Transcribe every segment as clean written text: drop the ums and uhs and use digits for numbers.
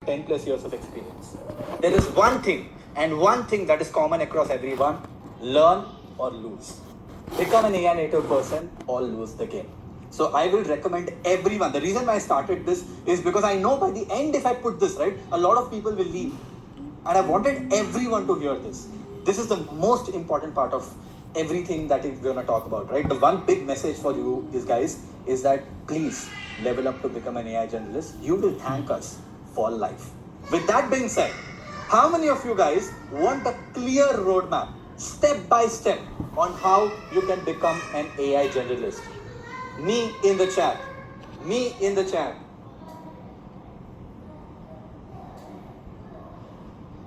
10 plus years of experience. There is one thing that is common across everyone: learn or lose. Become an AI native person or lose the game. So I will recommend everyone. The reason why I started this is because I know by the end, if I put this right, a lot of people will leave. And I wanted everyone to hear this. This is the most important part of everything that we're going to talk about, right? The one big message for you is, guys, is that please level up to become an AI generalist. You will thank us for life. With that being said, how many of you guys want a clear roadmap, step by step, on how you can become an AI generalist? Me in the chat. Me in the chat.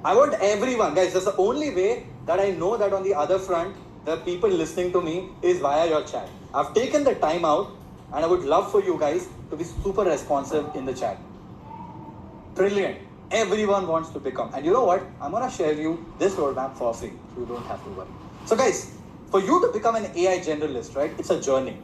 I want everyone, guys. That's the only way that I know that on the other front, the people listening to me is via your chat. I've taken the time out, and I would love for you guys to be super responsive in the chat. Brilliant. Everyone wants to become. And you know what? I'm going to share you this roadmap for free. You don't have to worry. So guys, for you to become an AI generalist, right? It's a journey,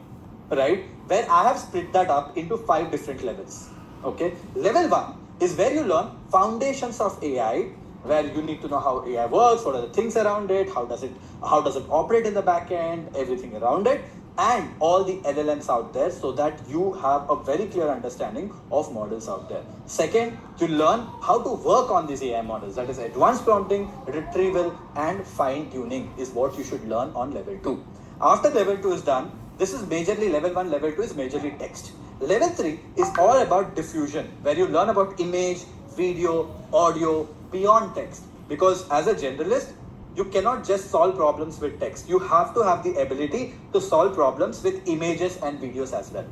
right? Where I have split that up into 5 different levels. Okay. Level 1 is where you learn foundations of AI, where you need to know how AI works, what are the things around it, how does it operate in the back end, everything around it, and all the LLMs out there, so that you have a very clear understanding of models out there. Second, you learn how to work on these AI models. That is advanced prompting, retrieval, and fine tuning is what you should learn on level 2. After level 2 is done, this is majorly level 1, level 2 is majorly text. Level 3 is all about diffusion, where you learn about image, video, audio, beyond text. Because as a generalist, you cannot just solve problems with text. You have to have the ability to solve problems with images and videos as well.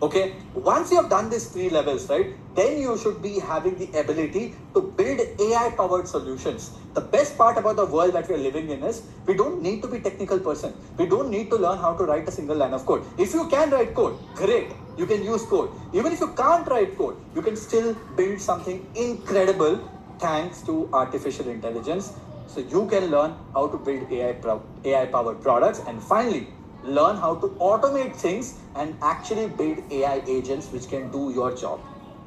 Okay, once you have done these 3 levels, right, then you should be having the ability to build AI powered solutions. The best part about the world that we are living in is we don't need to be a technical person. We don't need to learn how to write a single line of code. If you can write code, great, you can use code. Even if you can't write code, you can still build something incredible thanks to artificial intelligence. So you can learn how to build AI powered products, and finally learn how to automate things and actually build AI agents which can do your job,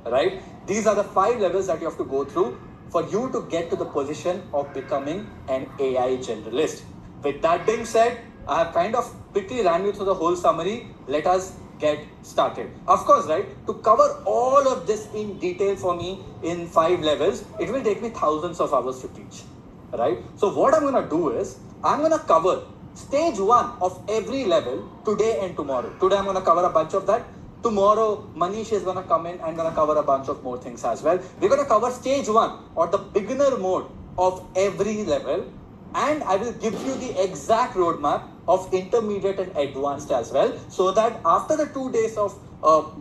right? These are the 5 levels that you have to go through for you to get to the position of becoming an AI generalist. With that being said, I have kind of quickly ran you through the whole summary. Let us get started. Of course, right, to cover all of this in detail for me in 5 levels, it will take me thousands of hours to teach, right? So what I'm going to do is, I'm going to cover stage 1 of every level today and tomorrow. Today I'm going to cover a bunch of that. Tomorrow Manish is going to come in and going to cover a bunch of more things as well. We're going to cover stage 1 or the beginner mode of every level, and I will give you the exact roadmap of intermediate and advanced as well, so that after the 2 days of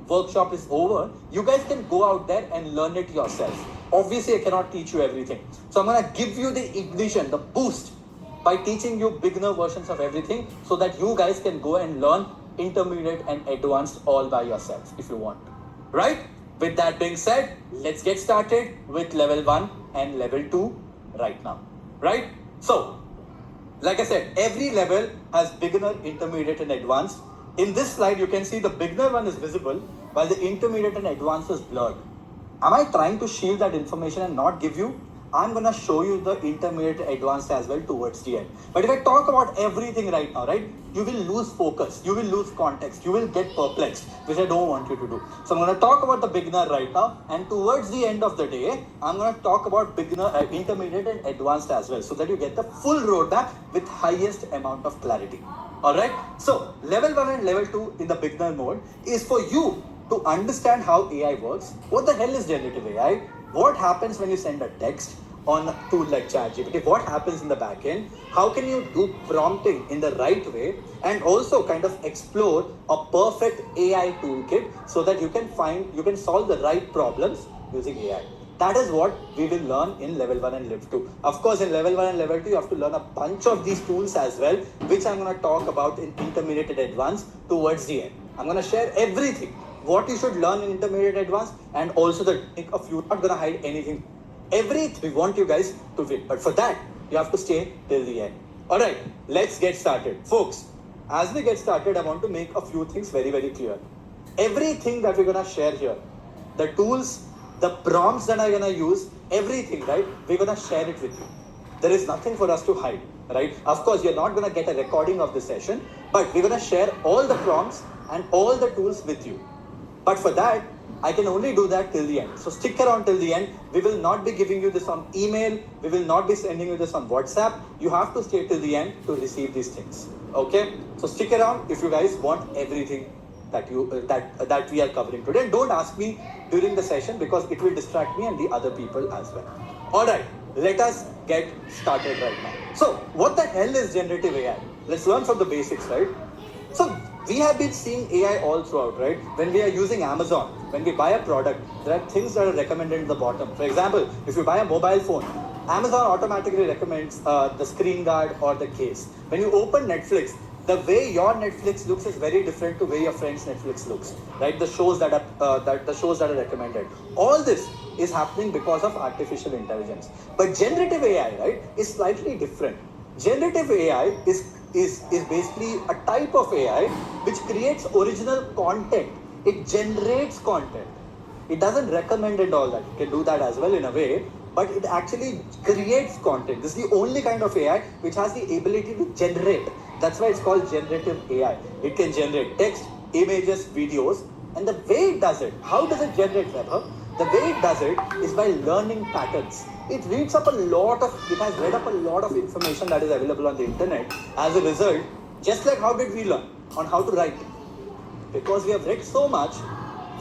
workshop is over, you guys can go out there and learn it yourself. Obviously, I cannot teach you everything. So I'm going to give you the ignition, the boost, by teaching you beginner versions of everything, so that you guys can go and learn intermediate and advanced all by yourself if you want. Right? With that being said, let's get started with level 1 and level 2 right now. Right? So, like I said, every level has beginner, intermediate, and advanced. In this slide, you can see the beginner one is visible, while the intermediate and advanced is blurred. Am I trying to shield that information and not give you? I'm going to show you the intermediate advanced as well towards the end. But if I talk about everything right now, right, you will lose focus, you will lose context, you will get perplexed, which I don't want you to do. So I'm going to talk about the beginner right now, and towards the end of the day, I'm going to talk about beginner, intermediate, and advanced as well, so that you get the full roadmap with highest amount of clarity. Alright, so level 1 and level 2 in the beginner mode is for you to understand how AI works. What the hell is generative AI? What happens when you send a text on a tool like ChatGPT? What happens in the backend? How can you do prompting in the right way, and also kind of explore a perfect AI toolkit so that you can solve the right problems using AI. That is what we will learn in level 1 and level 2. Of course, in level 1 and level 2, you have to learn a bunch of these tools as well, which I'm going to talk about in intermediate and advanced towards the end. I'm going to share everything, what you should learn in intermediate advanced, and also the trick of you're not going to hide anything. Everything we want you guys to win. But for that, you have to stay till the end. Alright, let's get started. Folks, as we get started, I want to make a few things very, very clear. Everything that we're going to share here, the tools, the prompts that I'm gonna use, everything, right? We're gonna share it with you. There is nothing for us to hide, right? Of course, you're not gonna get a recording of the session, but we're gonna share all the prompts and all the tools with you. But for that, I can only do that till the end. So stick around till the end. We will not be giving you this on email. We will not be sending you this on WhatsApp. You have to stay till the end to receive these things. Okay? So stick around if you guys want everything that that we are covering today. And don't ask me during the session because it will distract me and the other people as well. All right, let us get started right now. So what the hell is generative AI? Let's learn from the basics, right? So we have been seeing AI all throughout, right? When we are using Amazon, when we buy a product, there are things that are recommended at the bottom. For example, if you buy a mobile phone, Amazon automatically recommends the screen guard or the case. When you open Netflix, the way your Netflix looks is very different to way your friend's Netflix looks, right? The shows that are recommended. All this is happening because of artificial intelligence. But generative AI, right, is slightly different. Generative AI is basically a type of AI which creates original content. It generates content. It doesn't recommend and all that. It can do that as well in a way, but it actually creates content. This is the only kind of AI which has the ability to generate. That's why it's called generative AI. It can generate text, images, videos, and the way it does it, how does it generate, Vaibhav? The way it does it is by learning patterns. It has read up a lot of information that is available on the internet. As a result, just like how did we learn on how to write? Because we have read so much,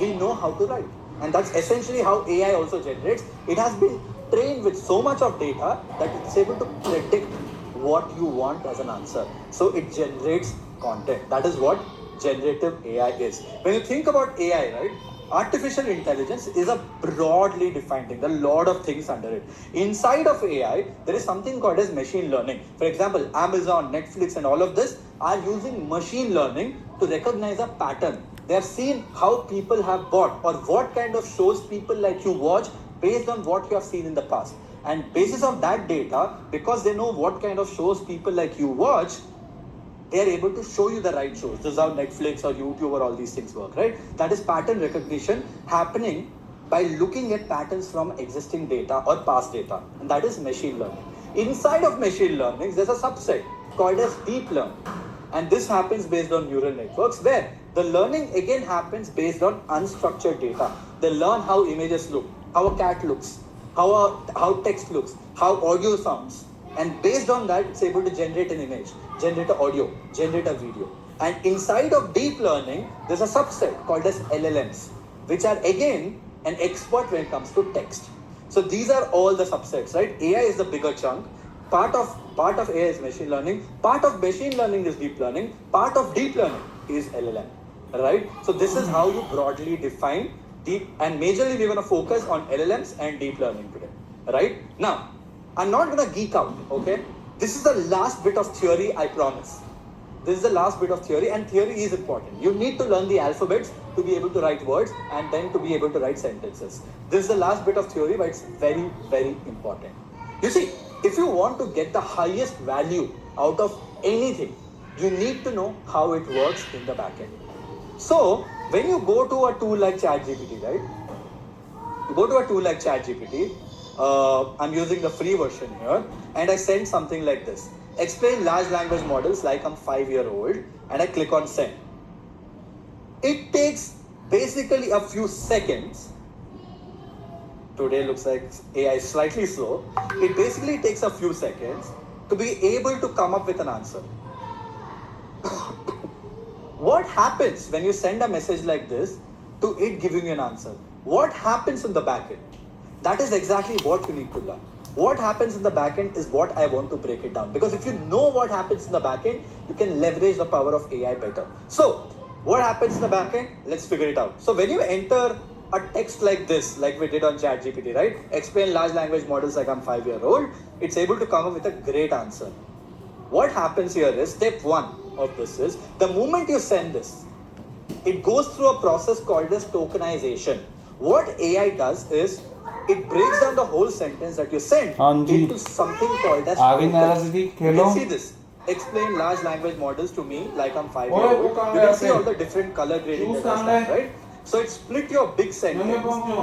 we know how to write. And that's essentially how AI also generates. It has been trained with so much of data that it's able to predict what you want as an answer. So it generates content. That is what generative AI is. When you think about AI, right, artificial intelligence is a broadly defined thing. There are a lot of things under it. Inside of AI, there is something called as machine learning. For example, Amazon, Netflix, and all of this are using machine learning to recognize a pattern. They have seen how people have bought or what kind of shows people like you watch based on what you have seen in the past. And basis of that data, because they know what kind of shows people like you watch, they are able to show you the right shows. This is how Netflix or YouTube or all these things work, right? That is pattern recognition happening by looking at patterns from existing data or past data. And that is machine learning. Inside of machine learning, there's a subset called as deep learning. And this happens based on neural networks where the learning again happens based on unstructured data. They learn how images look, how a cat looks, how text looks, how audio sounds. And based on that, it's able to generate an image, generate an audio, generate a video. And inside of deep learning, there's a subset called as LLMs, which are again an expert when it comes to text. So these are all the subsets, right? AI is the bigger chunk. Part of AI is machine learning. Part of machine learning is deep learning. Part of deep learning is LLM, right? So this is how you broadly define deep, and majorly we're going to focus on LLMs and deep learning today, right? Now, I'm not going to geek out, okay? This is the last bit of theory, I promise. This is the last bit of theory, and theory is important. You need to learn the alphabets to be able to write words and then to be able to write sentences. This is the last bit of theory, but it's very, very important. You see, if you want to get the highest value out of anything, you need to know how it works in the backend. So, when you go to a tool like ChatGPT, right? You go to a tool like ChatGPT, I'm using the free version here, and I send something like this. Explain large language models like I'm 5-year-old, and I click on send. It takes basically a few seconds. Today looks like AI is slightly slow. It basically takes a few seconds to be able to come up with an answer. What happens when you send a message like this to it giving you an answer? What happens in the backend? That is exactly what you need to learn. What happens in the backend is what I want to break it down. Because if you know what happens in the backend, you can leverage the power of AI better. So, what happens in the backend? Let's figure it out. So, when you enter a text like this, like we did on ChatGPT, right? Explain large language models like I'm 5-year-old, it's able to come up with a great answer. What happens here is, step 1 of this is, the moment you send this, it goes through a process called as tokenization. What AI does is, it breaks down the whole sentence that you sent into something called as tokens. You can see this. Explain large language models to me like I'm 5-year-old. You can see all the different color grading that has done, right? So it split your big sentence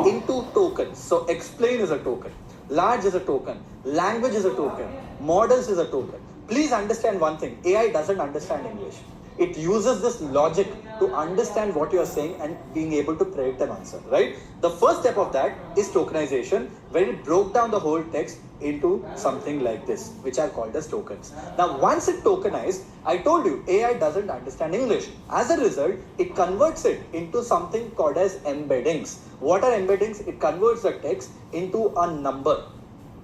into tokens. So explain is a token, large is a token, language is a token, models is a token. Please understand one thing, AI doesn't understand English. It uses this logic to understand what you're saying and being able to predict an answer, right? The first step of that is tokenization, where it broke down the whole text into something like this, which are called as tokens. Now, once it tokenized, I told you, AI doesn't understand English. As a result, it converts it into something called as embeddings. What are embeddings? It converts the text into a number.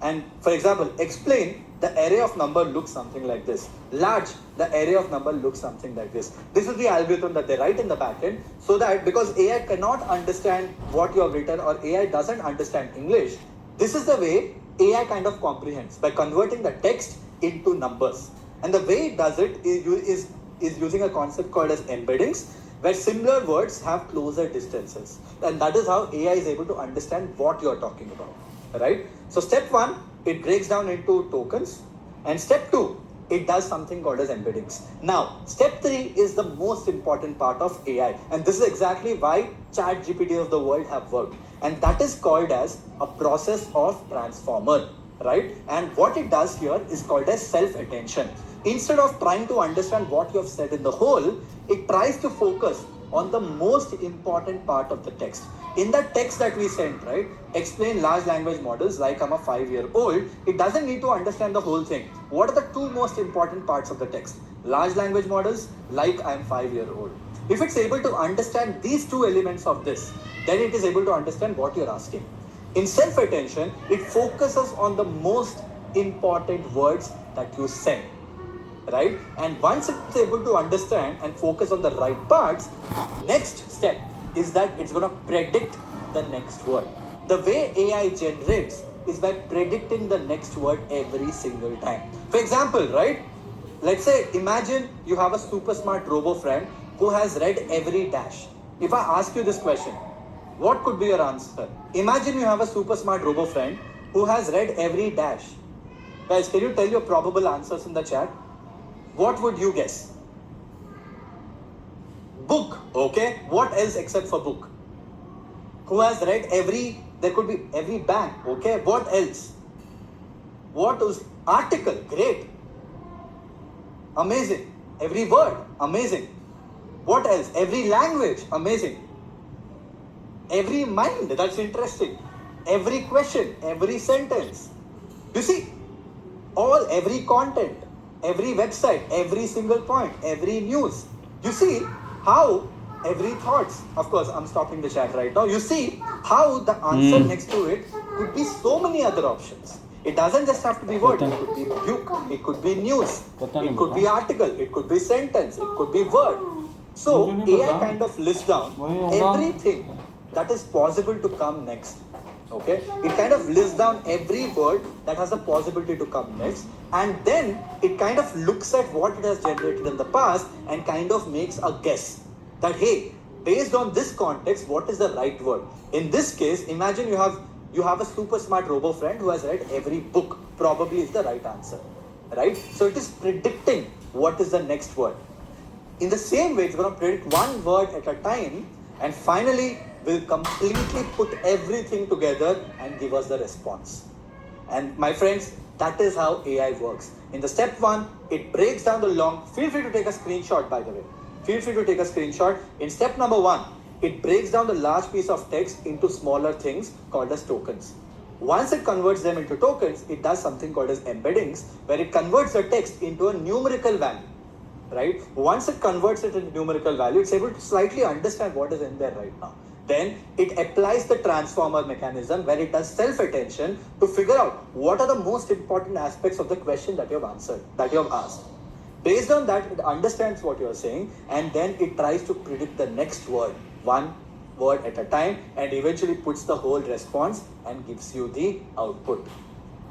And for example, explain, the array of number looks something like this. Large, the array of number looks something like this. This is the algorithm that they write in the backend, so that because AI cannot understand what you have written, or AI doesn't understand English, this is the way AI kind of comprehends, by converting the text into numbers. And the way it does it is using a concept called as embeddings, where similar words have closer distances. And that is how AI is able to understand what you are talking about. Right? So step 1, it breaks down into tokens, and step 2, it does something called as embeddings. Now, step 3 is the most important part of AI, and this is exactly why ChatGPT of the world have worked, and that is called as a process of transformer, right? And what it does here is called as self-attention. Instead of trying to understand what you have said in the whole, it tries to focus on the most important part of the text. In that text that we sent, right, explain large language models like I'm a 5-year-old, it doesn't need to understand the whole thing. What are the two most important parts of the text? Large language models like I'm 5-year-old. If it's able to understand these two elements of this, then it is able to understand what you're asking. In self-attention, it focuses on the most important words that you send. Right? And once it's able to understand and focus on the right parts, next step is that it's going to predict the next word. The way AI generates is by predicting the next word every single time. For example, right? Let's say, imagine you have a super smart robo friend who has read every dash. If I ask you this question, what could be your answer? Imagine you have a super smart robo friend who has read every dash. Guys, can you tell your probable answers in the chat? What would you guess? Book, okay? What else except for book? Who has read there could be every bank, okay? What else? What is article? Great. Amazing. Every word, amazing. What else? Every language, amazing. Every mind, that's interesting. Every question, every sentence. You see, every content, every website, every single point, every news. You see how every thoughts, of course, I'm stopping the chat right now. You see how the answer next to it could be so many other options. It doesn't just have to be word. It could be book, it could be news, it could be article, it could be sentence, it could be word. So AI kind of lists down everything that is possible to come next. Okay, it kind of lists down every word that has a possibility to come next, and then it kind of looks at what it has generated in the past and kind of makes a guess that, hey, based on this context, what is the right word? In this case, imagine you have a super smart robo friend who has read every book, probably is the right answer, right? So it is predicting what is the next word. In the same way, it's going to predict one word at a time, and finally will completely put everything together and give us the response. And my friends, that is how AI works. In the step 1, it breaks down the long, feel free to take a screenshot, by the way. Feel free to take a screenshot. In step number 1, it breaks down the large piece of text into smaller things called as tokens. Once it converts them into tokens, it does something called as embeddings, where it converts the text into a numerical value. Right? Once it converts it into numerical value, it's able to slightly understand what is in there right now. Then it applies the transformer mechanism, where it does self-attention to figure out what are the most important aspects of the question that you have answered, that you have asked. Based on that, it understands what you are saying, and then it tries to predict the next word, one word at a time, and eventually puts the whole response and gives you the output.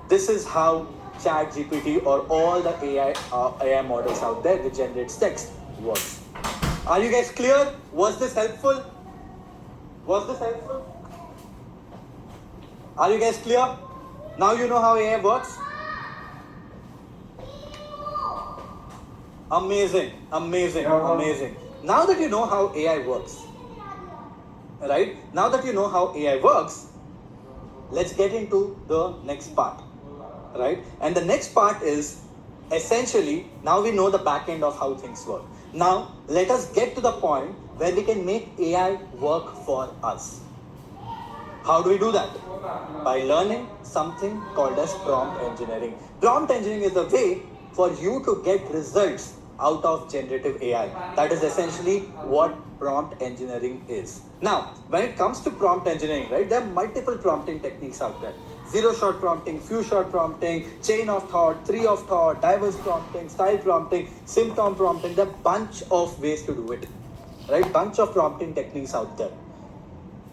This is how ChatGPT or all the AI models out there which generates text works. Are you guys clear? Was this helpful? Was this helpful? Are you guys clear? Now you know how AI works? Amazing, amazing, amazing. Now that you know how AI works, Right? Now that you know how AI works, let's get into the next part. Right? And the next part is essentially now we know the back end of how things work. Now let us get to the point where we can make AI work for us. How do we do that? By learning something called as prompt engineering. Prompt engineering is a way for you to get results out of generative AI. That is essentially what prompt engineering is. Now, when it comes to prompt engineering, right, there are multiple prompting techniques out there. Zero shot prompting, few shot prompting, chain of thought, tree of thought, diverse prompting, style prompting, symptom prompting. There are a bunch of ways to do it. Right? Bunch of prompting techniques out there.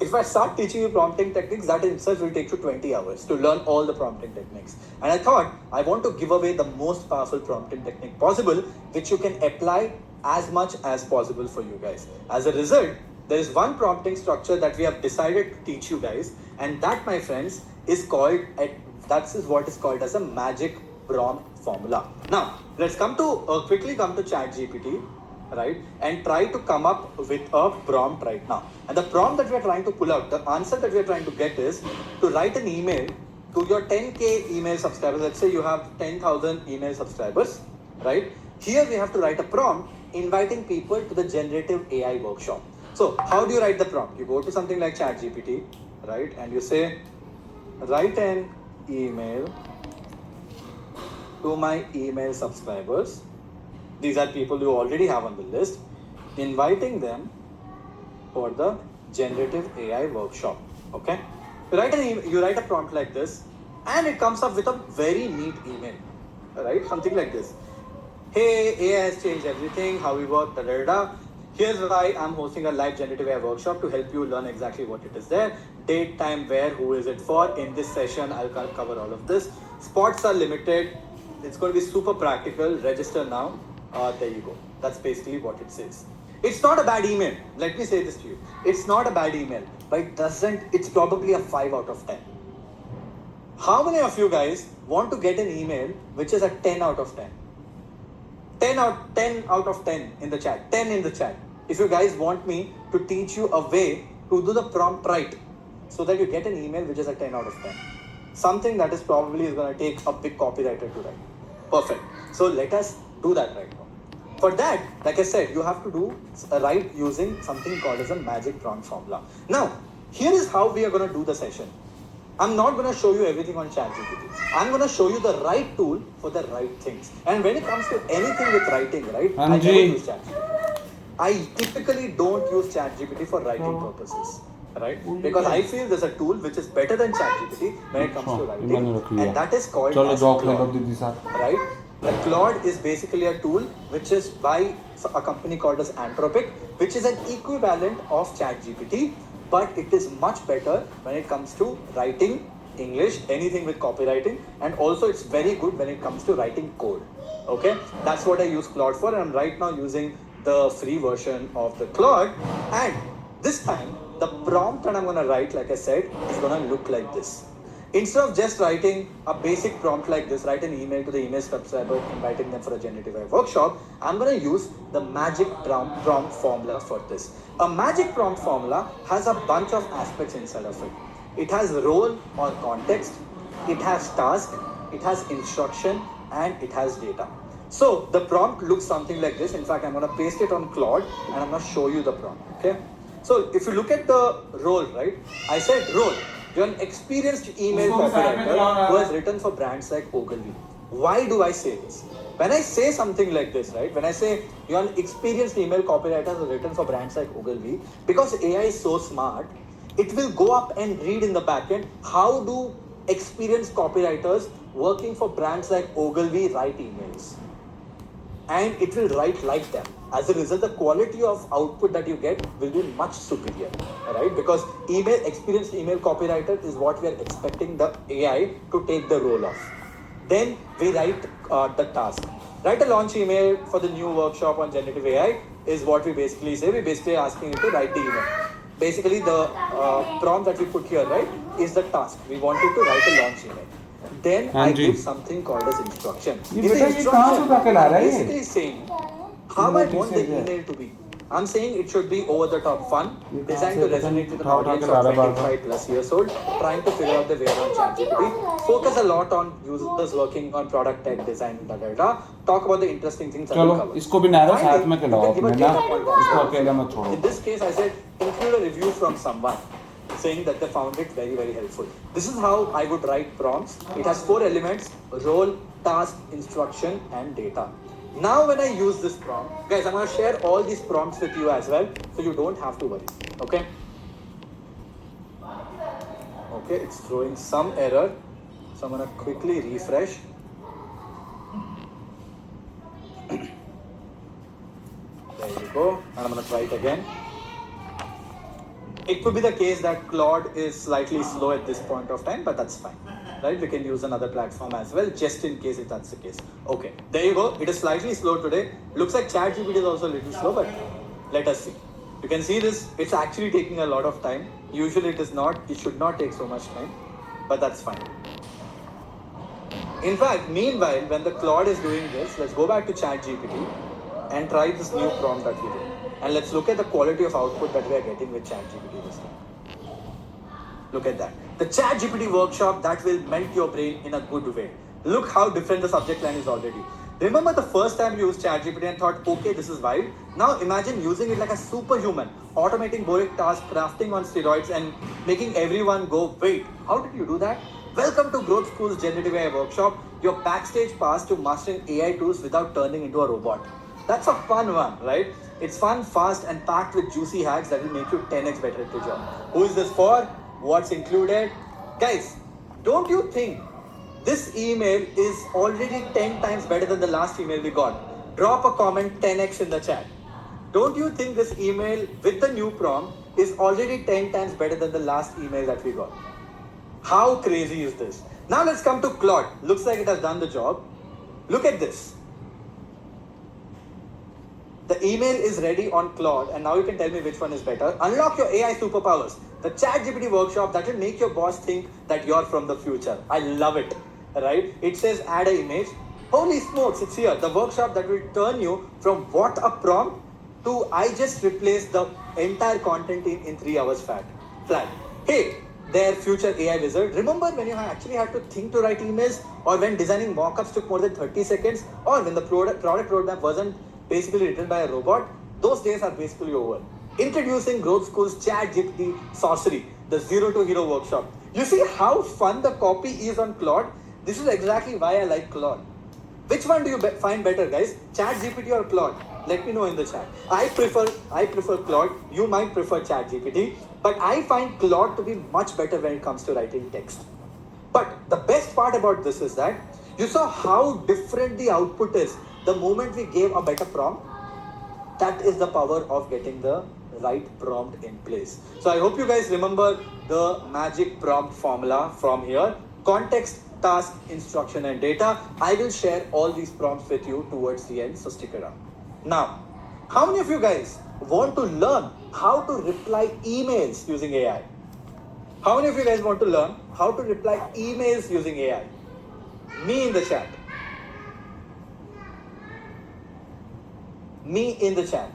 If I start teaching you prompting techniques, that itself will take you 20 hours to learn all the prompting techniques. And I thought I want to give away the most powerful prompting technique possible, which you can apply as much as possible for you guys. As a result, there is one prompting structure that we have decided to teach you guys, and that, my friends, is called, that is what is called as a magic prompt formula. Now, let's quickly come to ChatGPT, right, and try to come up with a prompt right now. And the prompt that we are trying to pull out, the answer that we are trying to get is to write an email to your 10k email subscribers. Let's say you have 10,000 email subscribers, right? Here we have to write a prompt inviting people to the generative AI workshop. So how do you write the prompt? You go to something like ChatGPT, right, and you say, write an email to my email subscribers. These are people you already have on the list, inviting them for the generative AI workshop. Okay? You write a prompt like this, and it comes up with a very neat email. Right? Something like this. Hey, AI has changed everything, how we work, da da da. Here's why I'm hosting a live generative AI workshop to help you learn exactly what it is there. Date, time, where, who is it for. In this session, I'll cover all of this. Spots are limited. It's going to be super practical. Register now. There you go. That's basically what it says. It's not a bad email. Let me say this to you. It's not a bad email, but it's probably a 5 out of 10. How many of you guys want to get an email which is a 10 out of 10? 10 out of 10 in the chat. 10 in the chat. If you guys want me to teach you a way to do the prompt right so that you get an email which is a 10 out of 10. Something that is probably going to take a big copywriter to write. Perfect. So let us do that right now. For that, like I said, you have to write using something called as a magic prompt formula. Now, here is how we are going to do the session. I'm not going to show you everything on ChatGPT. I'm going to show you the right tool for the right things. And when it comes to anything with writing, right, I never use ChatGPT. I typically don't use ChatGPT for writing purposes. Right? Because I feel there's a tool which is better than ChatGPT when it comes to writing, and that is called as Claude. Right? The Claude is basically a tool which is by a company called as Anthropic, which is an equivalent of ChatGPT, but it is much better when it comes to writing English, anything with copywriting, and also it's very good when it comes to writing code. Okay, that's what I use Claude for, and I'm right now using the free version of the Claude, and this time the prompt that I'm going to write, like I said, is going to look like this. Instead of just writing a basic prompt like this, write an email to the email subscriber inviting them for a generative AI workshop, I'm going to use the magic prompt formula for this. A magic prompt formula has a bunch of aspects inside of it. It has role or context, it has task, it has instruction, and it has data. So the prompt looks something like this. In fact, I'm going to paste it on Claude and I'm going to show you the prompt. Okay. So if you look at the role, right, I said role. You're an experienced email copywriter who has written for brands like Ogilvy. Why do I say this? When I say something like this, right, when I say you're an experienced email copywriter who has written for brands like Ogilvy, because AI is so smart, it will go up and read in the backend how do experienced copywriters working for brands like Ogilvy write emails. And it will write like them. As a result, the quality of output that you get will be much superior, right? Because experienced email copywriter is what we are expecting the AI to take the role of. Then we write the task. Write a launch email for the new workshop on generative AI is what we basically say. We're basically asking it to write the email. Basically, the prompt that we put here, right, is the task. We want it to write a launch email. Then I give something called as instruction. If the instruction is basically saying how I want the email to be. I'm saying it should be over the top fun, designed to resonate with an audience of 25 plus years old, trying to figure out the way around ChatGPT. Focus a lot on users working on product tech design, talk about the interesting things that we cover. इसको भी नारा साथ में खिलाओ Finally, अपने ना, इसको अकेला मत छोड़ो. in this case, I said include a review from someone saying that they found it very, very helpful. This is how I would write prompts. It has 4 elements: role, task, instruction, and data. Now when I use this prompt, guys, I'm going to share all these prompts with you as well, so you don't have to worry. Okay? Okay, it's throwing some error, so I'm going to quickly refresh. There you go, and I'm going to try it again. It could be the case that Claude is slightly slow at this point of time, but that's fine. Right? We can use another platform as well, just in case if that's the case. Okay, there you go. It is slightly slow today. Looks like ChatGPT is also a little slow, but let us see. You can see this. It's actually taking a lot of time. Usually it is not. It should not take so much time, but that's fine. In fact, meanwhile, when the Claude is doing this, let's go back to ChatGPT and try this new prompt that we did. And let's look at the quality of output that we are getting with ChatGPT this time. Look at that. The ChatGPT workshop that will melt your brain in a good way. Look how different the subject line is already. Remember the first time you used ChatGPT and thought, okay, this is wild? Now imagine using it like a superhuman, automating boring tasks, crafting on steroids, and making everyone go, wait, how did you do that? Welcome to Growth School's Generative AI Workshop, your backstage pass to mastering AI tools without turning into a robot. That's a fun one, right? It's fun, fast, and packed with juicy hacks that will make you 10x better at your job. Who is this for? What's included? Guys, don't you think this email is already 10 times better than the last email we got? Drop a comment 10x in the chat. Don't you think this email with the new prompt is already 10 times better than the last email that we got? How crazy is this? Now let's come to Claude. Looks like it has done the job. Look at this. The email is ready on Claude, and now you can tell me which one is better. Unlock your AI superpowers. The ChatGPT workshop that will make your boss think that you're from the future. I love it, right? It says add an image. Holy smokes, it's here. The workshop that will turn you from what a prompt to I just replaced the entire content in 3 hours flat. Hey, their future AI wizard. Remember when you actually had to think to write emails, or when designing mockups took more than 30 seconds, or when the product roadmap wasn't basically written by a robot? Those days are basically over. Introducing Growth School's ChatGPT Sorcery, the Zero to Hero workshop. You see how fun the copy is on Claude? This is exactly why I like Claude. Which one do you find better, guys? ChatGPT or Claude? Let me know in the chat. I prefer Claude. You might prefer ChatGPT, but I find Claude to be much better when it comes to writing text. But the best part about this is that you saw how different the output is the moment we gave a better prompt. That is the power of getting the right prompt in place. So I hope you guys remember the magic prompt formula from here. Context, task, instruction, and data. I will share all these prompts with you towards the end, so stick around. Now, how many of you guys want to learn how to reply emails using AI? How many of you guys want to learn how to reply emails using AI? Me in the chat. Me in the chat.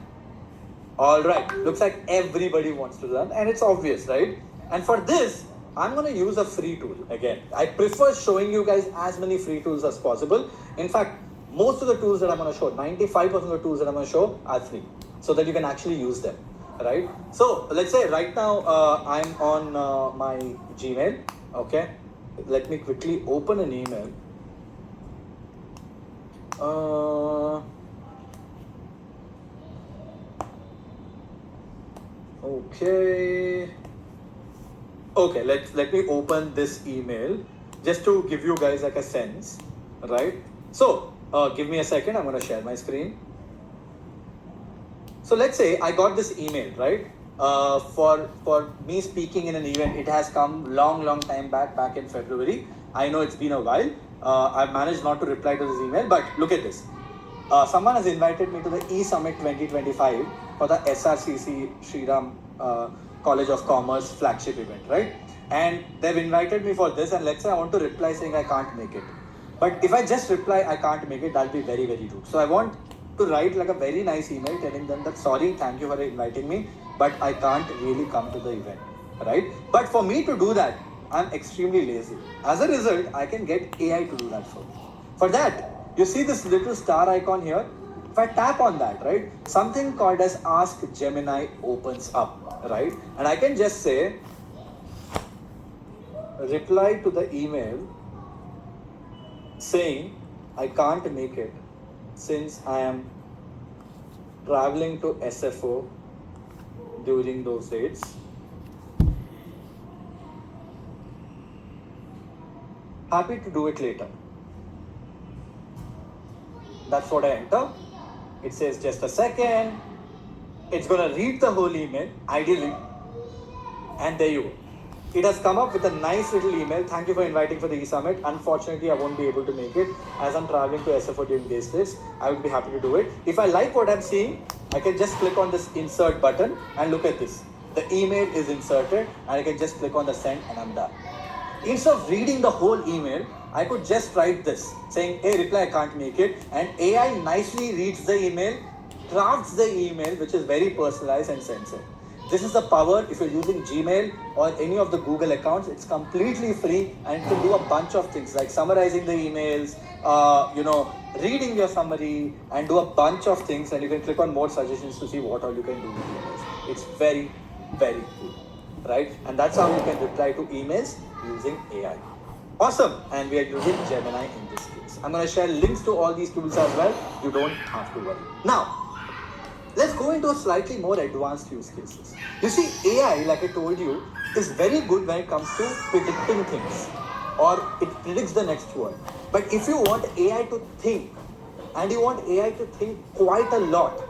All right, looks like everybody wants to learn, and it's obvious, right? And for this, I'm going to use a free tool again. I prefer showing you guys as many free tools as possible. In fact, most of the tools that I'm going to show, 95% of the tools that I'm going to show are free, so that you can actually use them, right? So let's say right now I'm on my Gmail, okay? Let me quickly open an email. Okay, let me open this email just to give you guys like a sense, right? So give me a second, I'm going to share my screen. So let's say I got this email, right? For me speaking in an event. It has come long time back in February. I know it's been a while. I've managed not to reply to this email, but look at this. Someone has invited me to the eSummit 2025 for the SRCC Shriram College of Commerce flagship event, right? And they've invited me for this, and let's say I want to reply saying I can't make it. But if I just reply I can't make it, that'll be very rude. So I want to write like a very nice email telling them that sorry, thank you for inviting me, but I can't really come to the event, right? But for me to do that, I'm extremely lazy. As a result, I can get AI to do that for me. For that, you see this little star icon here? If I tap on that, right, something called as Ask Gemini opens up, right? And I can just say, reply to the email saying, I can't make it since I am traveling to SFO during those dates. Happy to do it later. That's what I enter. It says just a second. It's gonna read the whole email, ideally. And there you go. It has come up with a nice little email. Thank you for inviting for the e-summit. Unfortunately, I won't be able to make it as I'm traveling to SFO during these days. I would be happy to do it. If I like what I'm seeing, I can just click on this insert button and look at this. The email is inserted and I can just click on the send and I'm done. Instead of reading the whole email, I could just write this saying, hey, reply, I can't make it. And AI nicely reads the email, drafts the email, which is very personalized and sends it. This is the power. If you're using Gmail or any of the Google accounts, it's completely free and it can do a bunch of things like summarizing the emails, reading your summary and do a bunch of things. And you can click on more suggestions to see what all you can do with emails. It's very, very cool, right? And that's how you can reply to emails using AI. Awesome. And we are using Gemini in this case. I'm going to share links to all these tools as well. You don't have to worry. Now, let's go into a slightly more advanced use cases. You see, AI, like I told you, is very good when it comes to predicting things, or it predicts the next word. But if you want AI to think, and you want AI to think quite a lot,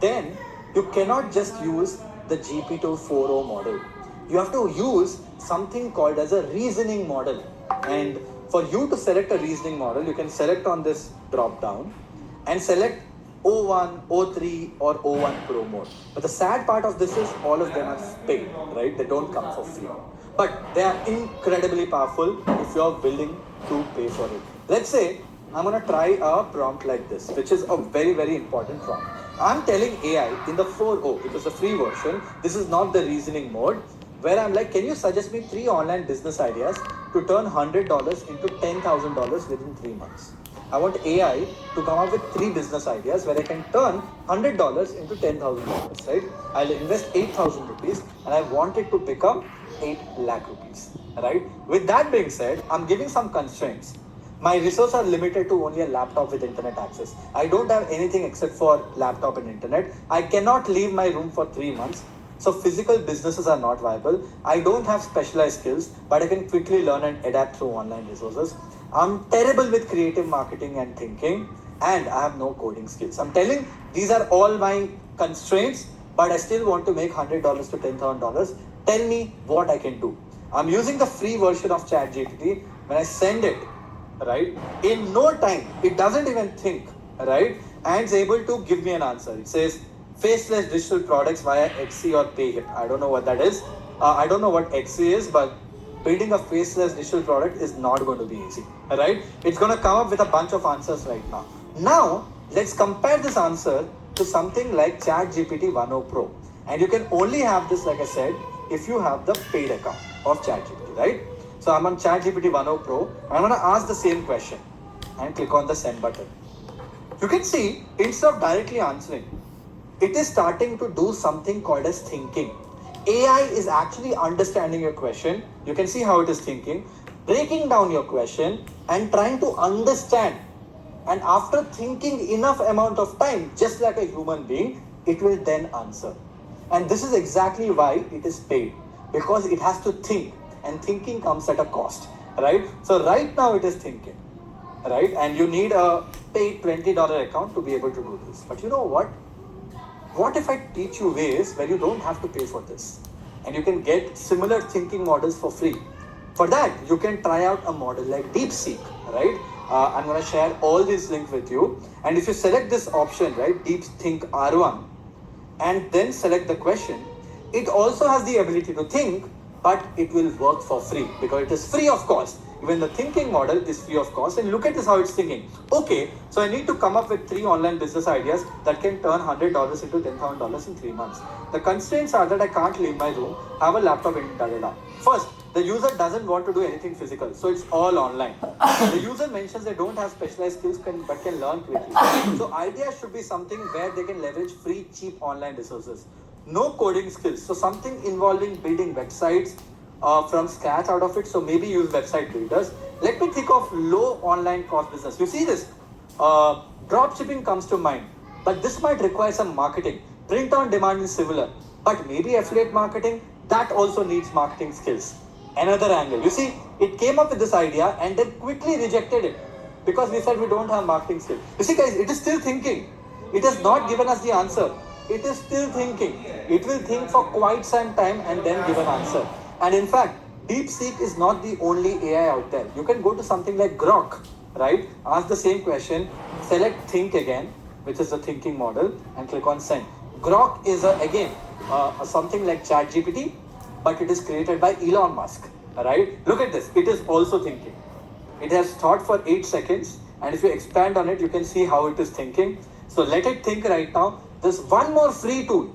then you cannot just use the GPT-4o model. You have to use something called as a reasoning model. And for you to select a reasoning model, you can select on this drop down and select O1, O3 or O1 Pro mode. But the sad part of this is all of them are paid, right? They don't come for free. But they are incredibly powerful if you're willing to pay for it. Let's say I'm going to try a prompt like this, which is a very, very important prompt. I'm telling AI in the 4o, it was a free version. This is not the reasoning mode, where I'm like, can you suggest me 3 online business ideas to turn $100 into $10,000 within 3 months? I want AI to come up with 3 business ideas where I can turn $100 into $10,000, right? I'll invest 8,000 rupees and I want it to become 8 lakh rupees, right? With that being said, I'm giving some constraints. My resources are limited to only a laptop with internet access. I don't have anything except for laptop and internet. I cannot leave my room for 3 months. So physical businesses are not viable. I don't have specialized skills, but I can quickly learn and adapt through online resources. I'm terrible with creative marketing and thinking, and I have no coding skills. I'm telling these are all my constraints, but I still want to make $100 to $10,000. Tell me what I can do. I'm using the free version of ChatGPT. When I send it, right, in no time, it doesn't even think, right, and it's able to give me an answer. It says, faceless digital products via Etsy or PayHip. I don't know what that is. I don't know what Etsy is, but building a faceless digital product is not going to be easy, right? It's going to come up with a bunch of answers right now. Now, let's compare this answer to something like ChatGPT 1.0 Pro. And you can only have this, like I said, if you have the paid account of ChatGPT, right? So I'm on ChatGPT 1.0 Pro. I'm going to ask the same question and click on the send button. You can see, instead of directly answering, it is starting to do something called as thinking. AI is actually understanding your question. You can see how it is thinking, breaking down your question and trying to understand. And after thinking enough amount of time, just like a human being, it will then answer. And this is exactly why it is paid, because it has to think, and thinking comes at a cost, right? So right now it is thinking, right? And you need a paid $20 account to be able to do this. But you know what? What if I teach you ways where you don't have to pay for this and you can get similar thinking models for free? For that, you can try out a model like DeepSeek, right? I'm going to share all these links with you. And if you select this option, right, DeepSeek R1, and then select the question, it also has the ability to think, but it will work for free because it is free of cost. Even the thinking model is free of cost. And look at this how it's thinking. Okay, so I need to come up with 3 online business ideas that can turn $100 into $10,000 in 3 months. The constraints are that I can't leave my room, have a laptop and da. First, the user doesn't want to do anything physical, so it's all online. The user mentions they don't have specialized skills but can learn quickly. So ideas should be something where they can leverage free, cheap online resources. No coding skills, so something involving building websites from scratch out of it. So maybe use website builders. Let me think of low online cost business. You see this? Drop shipping comes to mind, but this might require some marketing. Print on demand is similar, but maybe affiliate marketing, that also needs marketing skills. Another angle. You see, it came up with this idea and then quickly rejected it because we said we don't have marketing skills. You see, guys, it is still thinking. It has not given us the answer. It is still thinking. It will think for quite some time and then give an answer. And in fact, DeepSeek is not the only AI out there. You can go to something like Grok, right? Ask the same question, select think again, which is the thinking model, and click on send. Grok is again something like ChatGPT, but it is created by Elon Musk, right? Look at this. It is also thinking. It has thought for 8 seconds, and if you expand on it, you can see how it is thinking. So let it think right now. There's one more free tool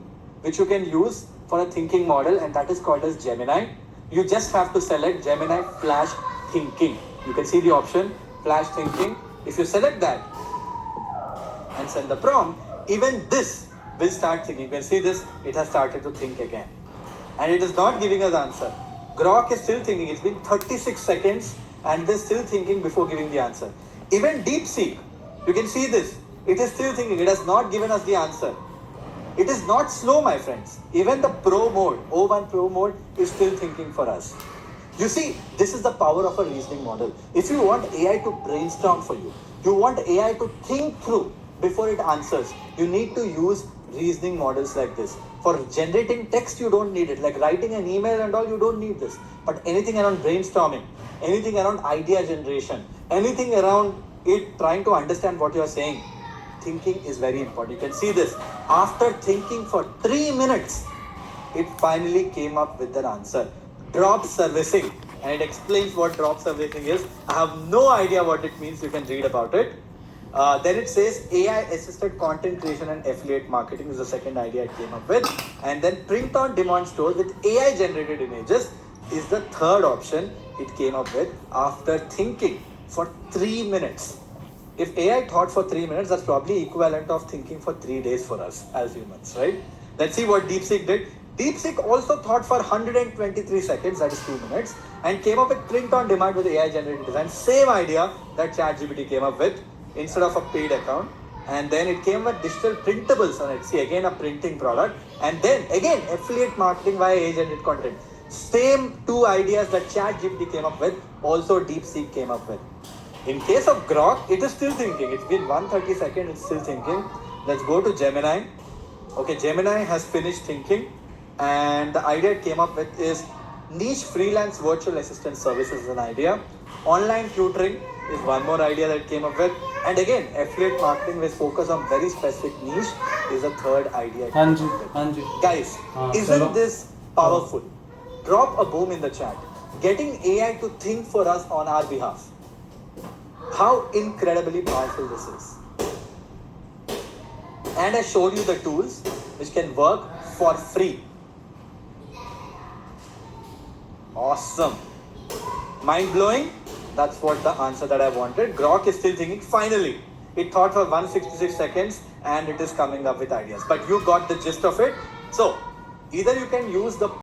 which you can use for a thinking model, and that is called as Gemini. You just have to select Gemini Flash Thinking. You can see the option Flash Thinking. If you select that and send the prompt, even this will start thinking. You can see this, it has started to think again. And it is not giving us answer. Grok is still thinking. It's been 36 seconds and it is still thinking before giving the answer. Even DeepSeek, you can see this. It is still thinking. It has not given us the answer. It is not slow, my friends. Even the Pro mode, O1 Pro mode is still thinking for us. You see, this is the power of a reasoning model. If you want AI to brainstorm for you, you want AI to think through before it answers, you need to use reasoning models like this. For generating text, you don't need it. Like writing an email and all, you don't need this. But anything around brainstorming, anything around idea generation, anything around it trying to understand what you are saying, thinking is very important. You can see this. After thinking for 3 minutes, it finally came up with an answer. Drop servicing. And it explains what drop servicing is. I have no idea what it means. You can read about it. Then it says AI-assisted content creation and affiliate marketing is the second idea it came up with. And then print on demand stores with AI-generated images is the third option it came up with after thinking for 3 minutes. If AI thought for 3 minutes, that's probably equivalent of thinking for 3 days for us as humans, right? Let's see what DeepSeek did. DeepSeek also thought for 123 seconds, that is 2 minutes, and came up with print on demand with AI-generated design. Same idea that ChatGPT came up with instead of a paid account. And then it came with digital printables on it. See, again a printing product. And then again affiliate marketing via AI-generated content. Same 2 ideas that ChatGPT came up with, also DeepSeek came up with. In case of Grok, it is still thinking. It's been 130 seconds, it's still thinking. Let's go to Gemini. Okay, Gemini has finished thinking. And the idea it came up with is niche freelance virtual assistant services is an idea. Online tutoring is one more idea that it came up with. And again, affiliate marketing with focus on very specific niche is a third idea. Guys, isn't this powerful? Drop a boom in the chat. Getting AI to think for us on our behalf. How incredibly powerful this is. And I showed you the tools which can work for free. Awesome. Mind blowing? That's what the answer that I wanted. Grok is still thinking. Finally, it thought for 166 seconds and it is coming up with ideas. But you got the gist of it. So, either you can use the